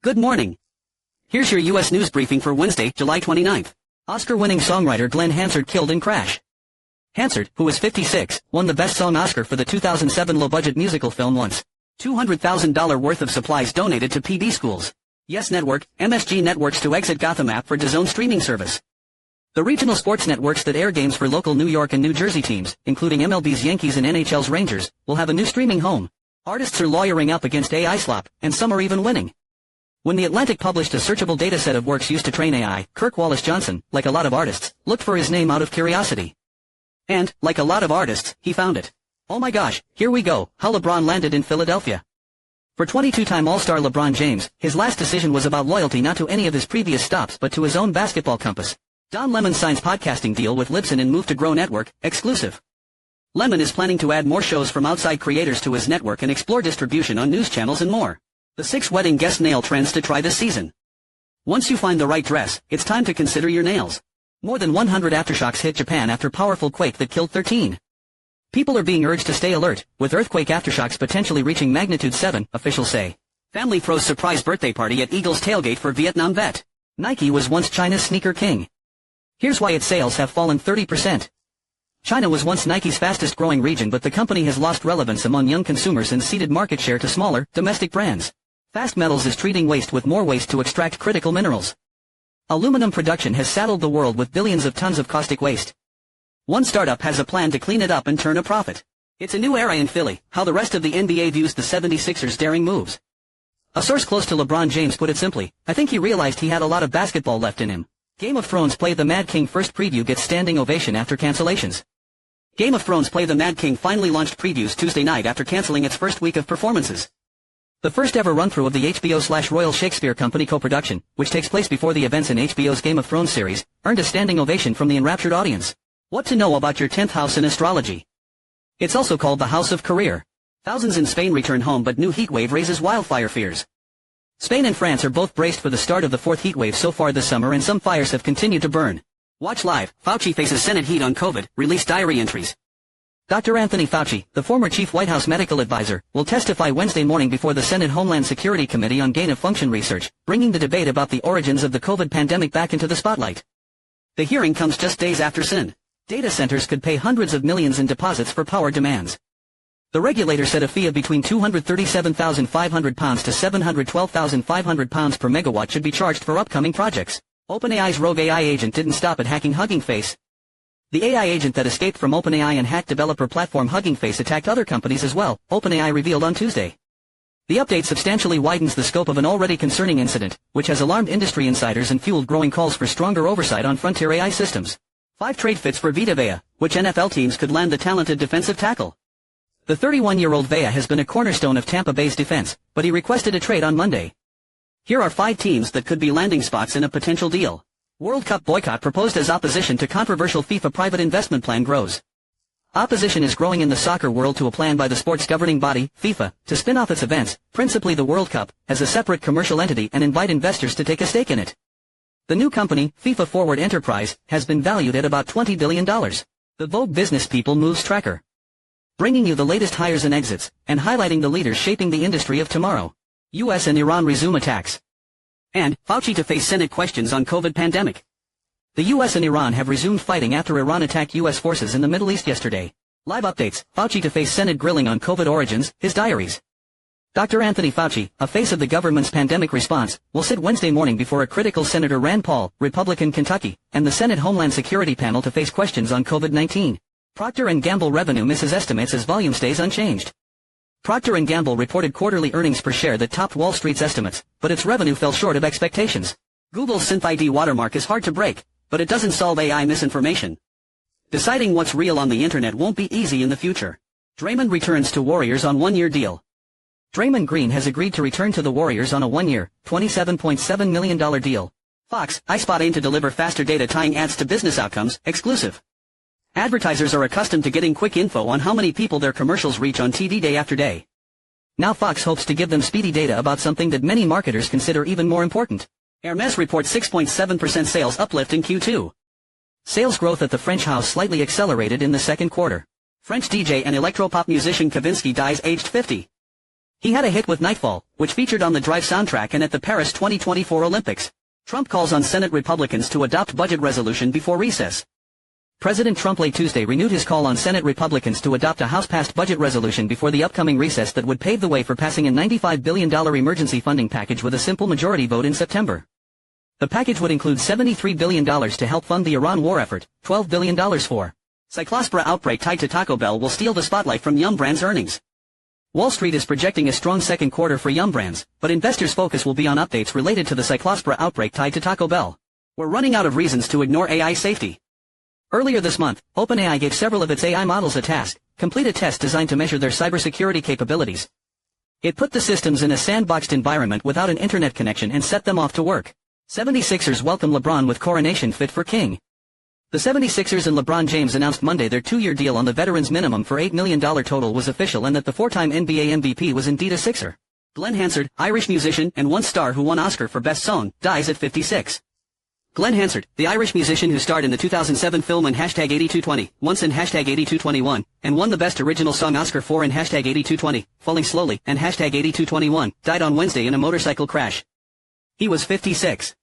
Good morning. Here's your U.S. news briefing for Wednesday, July 29th. Oscar-winning songwriter Glenn Hansard killed in crash. Hansard, who was 56, won the Best Song Oscar for the 2007 low-budget musical film Once. $200,000 worth of supplies donated to PD schools. Yes Network, MSG Networks to exit Gotham app for DAZN streaming service. The regional sports networks that air games for local New York and New Jersey teams, including MLB's Yankees and NHL's Rangers, will have a new streaming home. Artists are lawyering up against AI slop, and some are even winning. When The Atlantic published a searchable dataset of works used to train AI, Kirk Wallace Johnson, like a lot of artists, looked for his name out of curiosity. And, like a lot of artists, he found it. Oh my gosh, here we go, how LeBron landed in Philadelphia. For 22-time All-Star LeBron James, his last decision was about loyalty not to any of his previous stops but to his own basketball compass. Don Lemon signs podcasting deal with Libsyn and Move to Grow Network, exclusive. Lemon is planning to add more shows from outside creators to his network and explore distribution on news channels and more. The 6 wedding guest nail trends to try this season. Once you find the right dress, it's time to consider your nails. More than 100 aftershocks hit Japan after powerful quake that killed 13. People are being urged to stay alert, with earthquake aftershocks potentially reaching magnitude 7, officials say. Family throws surprise birthday party at Eagles tailgate for Vietnam vet. Nike was once China's sneaker king. Here's why its sales have fallen 30%. China was once Nike's fastest growing region, but the company has lost relevance among young consumers and ceded market share to smaller, domestic brands. Fast Metals is treating waste with more waste to extract critical minerals. Aluminum production has saddled the world with billions of tons of caustic waste. One startup has a plan to clean it up and turn a profit. It's a new era in Philly, how the rest of the NBA views the 76ers' daring moves. A source close to LeBron James put it simply, I think he realized he had a lot of basketball left in him. Game of Thrones Play the Mad King first preview gets standing ovation after cancellations. Game of Thrones Play the Mad King finally launched previews Tuesday night after canceling its first week of performances. The first ever run-through of the HBO/Royal Shakespeare Company co-production, which takes place before the events in HBO's Game of Thrones series, earned a standing ovation from the enraptured audience. What to know about your 10th house in astrology? It's also called the House of Career. Thousands in Spain return home, but new heatwave raises wildfire fears. Spain and France are both braced for the start of the 4th heatwave so far this summer, and some fires have continued to burn. Watch live, Fauci faces Senate heat on COVID, release diary entries. Dr. Anthony Fauci, the former chief White House medical advisor, will testify Wednesday morning before the Senate Homeland Security Committee on gain-of-function research, bringing the debate about the origins of the COVID pandemic back into the spotlight. The hearing comes just days after SIN. Data centers could pay hundreds of millions in deposits for power demands. The regulator set a fee of between £237,500 to £712,500 per megawatt should be charged for upcoming projects. OpenAI's rogue AI agent didn't stop at hacking Hugging Face. The AI agent that escaped from OpenAI and hacked developer platform Hugging Face attacked other companies as well, OpenAI revealed on Tuesday. The update substantially widens the scope of an already concerning incident, which has alarmed industry insiders and fueled growing calls for stronger oversight on frontier AI systems. 5 trade fits for Vita Vea, which NFL teams could land the talented defensive tackle. The 31-year-old Vea has been a cornerstone of Tampa Bay's defense, but he requested a trade on Monday. Here are 5 teams that could be landing spots in a potential deal. World Cup boycott proposed as opposition to controversial FIFA private investment plan grows. Opposition is growing in the soccer world to a plan by the sport's governing body, FIFA, to spin off its events, principally the World Cup, as a separate commercial entity and invite investors to take a stake in it. The new company, FIFA Forward Enterprise, has been valued at about $20 billion. The Vogue Business People Moves Tracker. Bringing you the latest hires and exits, and highlighting the leaders shaping the industry of tomorrow. US and Iran resume attacks. And, Fauci to face Senate questions on COVID pandemic. The US and Iran have resumed fighting after Iran attacked US forces in the Middle East yesterday. Live updates, Fauci to face Senate grilling on COVID origins, his diaries. Dr. Anthony Fauci, a face of the government's pandemic response, will sit Wednesday morning before a critical Senator Rand Paul, Republican Kentucky, and the Senate Homeland Security panel to face questions on COVID-19. Procter & Gamble revenue misses estimates as volume stays unchanged. Procter & Gamble reported quarterly earnings per share that topped Wall Street's estimates, but its revenue fell short of expectations. Google's SynthID watermark is hard to break, but it doesn't solve AI misinformation. Deciding what's real on the internet won't be easy in the future. Draymond returns to Warriors on one-year deal. Draymond Green has agreed to return to the Warriors on a one-year, $27.7 million deal. Fox, iSpot aim to deliver faster data tying ads to business outcomes, exclusive. Advertisers are accustomed to getting quick info on how many people their commercials reach on TV day after day. Now Fox hopes to give them speedy data about something that many marketers consider even more important. Hermès reports 6.7% sales uplift in Q2. Sales growth at the French house slightly accelerated in the second quarter. French DJ and electropop musician Kavinsky dies aged 50. He had a hit with Nightfall, which featured on the Drive soundtrack and at the Paris 2024 Olympics. Trump calls on Senate Republicans to adopt budget resolution before recess. President Trump late Tuesday renewed his call on Senate Republicans to adopt a House-passed budget resolution before the upcoming recess that would pave the way for passing a $95 billion emergency funding package with a simple majority vote in September. The package would include $73 billion to help fund the Iran war effort, $12 billion for Cyclospora outbreak tied to Taco Bell will steal the spotlight from Yum! Brands earnings. Wall Street is projecting a strong second quarter for Yum! Brands, but investors' focus will be on updates related to the Cyclospora outbreak tied to Taco Bell. We're running out of reasons to ignore AI safety. Earlier this month, OpenAI gave several of its AI models a task: complete a test designed to measure their cybersecurity capabilities. It put the systems in a sandboxed environment without an internet connection and set them off to work. 76ers welcome LeBron with coronation fit for king. The 76ers and LeBron James announced Monday their two-year deal on the veterans minimum for $8 million total was official and that the four-time NBA MVP was indeed a Sixer. Glenn Hansard, Irish musician and once star who won Oscar for Best Song, dies at 56. Glenn Hansard, the Irish musician who starred in the 2007 film in #8220, once in #8221, and won the Best Original Song Oscar for in #8220, Falling Slowly, and #8221, died on Wednesday in a motorcycle crash. He was 56.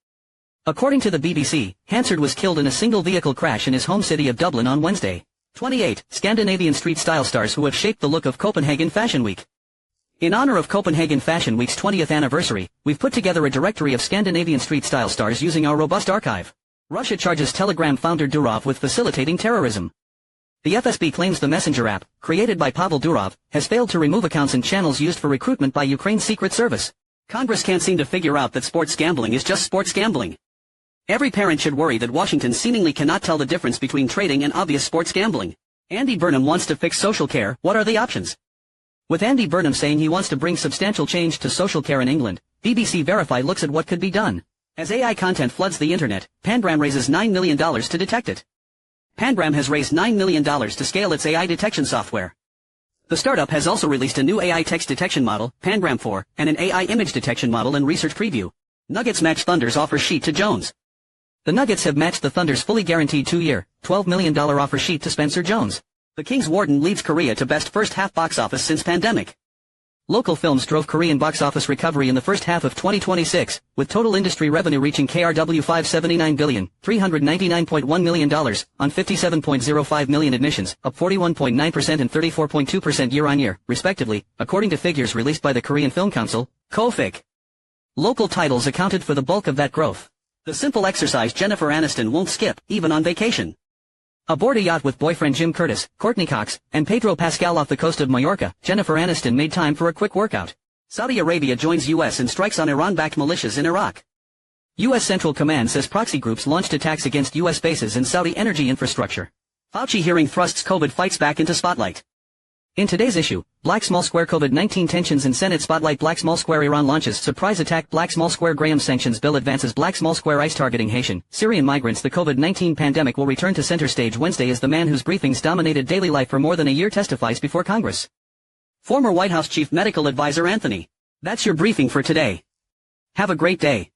According to the BBC, Hansard was killed in a single-vehicle crash in his home city of Dublin on Wednesday. 28 Scandinavian street style stars who have shaped the look of Copenhagen Fashion Week. In honor of Copenhagen Fashion Week's 20th anniversary, we've put together a directory of Scandinavian street style stars using our robust archive. Russia charges Telegram founder Durov with facilitating terrorism. The FSB claims the Messenger app, created by Pavel Durov, has failed to remove accounts and channels used for recruitment by Ukraine's secret service. Congress can't seem to figure out that sports gambling is just sports gambling. Every parent should worry that Washington seemingly cannot tell the difference between trading and obvious sports gambling. Andy Burnham wants to fix social care. What are the options? With Andy Burnham saying he wants to bring substantial change to social care in England, BBC Verify looks at what could be done. As AI content floods the internet, Pangram raises $9 million to detect it. Pangram has raised $9 million to scale its AI detection software. The startup has also released a new AI text detection model, Pangram 4, and an AI image detection model in research preview. Nuggets match Thunder's offer sheet to Jones. The Nuggets have matched the Thunder's fully guaranteed two-year, $12 million offer sheet to Spencer Jones. The King's Warden leads Korea to best first-half box office since pandemic. Local films drove Korean box office recovery in the first half of 2026, with total industry revenue reaching KRW $579 billion, $399.1 million, on 57.05 million admissions, up 41.9% and 34.2% year-on-year, respectively, according to figures released by the Korean Film Council, KOFIC. Local titles accounted for the bulk of that growth. The simple exercise Jennifer Aniston won't skip, even on vacation. Aboard a yacht with boyfriend Jim Curtis, Courtney Cox, and Pedro Pascal off the coast of Mallorca, Jennifer Aniston made time for a quick workout. Saudi Arabia joins U.S. and strikes on Iran-backed militias in Iraq. U.S. Central Command says proxy groups launched attacks against U.S. bases and Saudi energy infrastructure. Fauci hearing thrusts COVID fights back into spotlight. In today's issue, Black Small Square COVID-19 tensions in Senate spotlight. Black Small Square Iran launches surprise attack. Black Small Square Graham sanctions bill advances. Black Small Square ICE targeting Haitian, Syrian migrants. The COVID-19 pandemic will return to center stage Wednesday as the man whose briefings dominated daily life for more than a year testifies before Congress. Former White House Chief Medical Advisor Anthony. That's your briefing for today. Have a great day.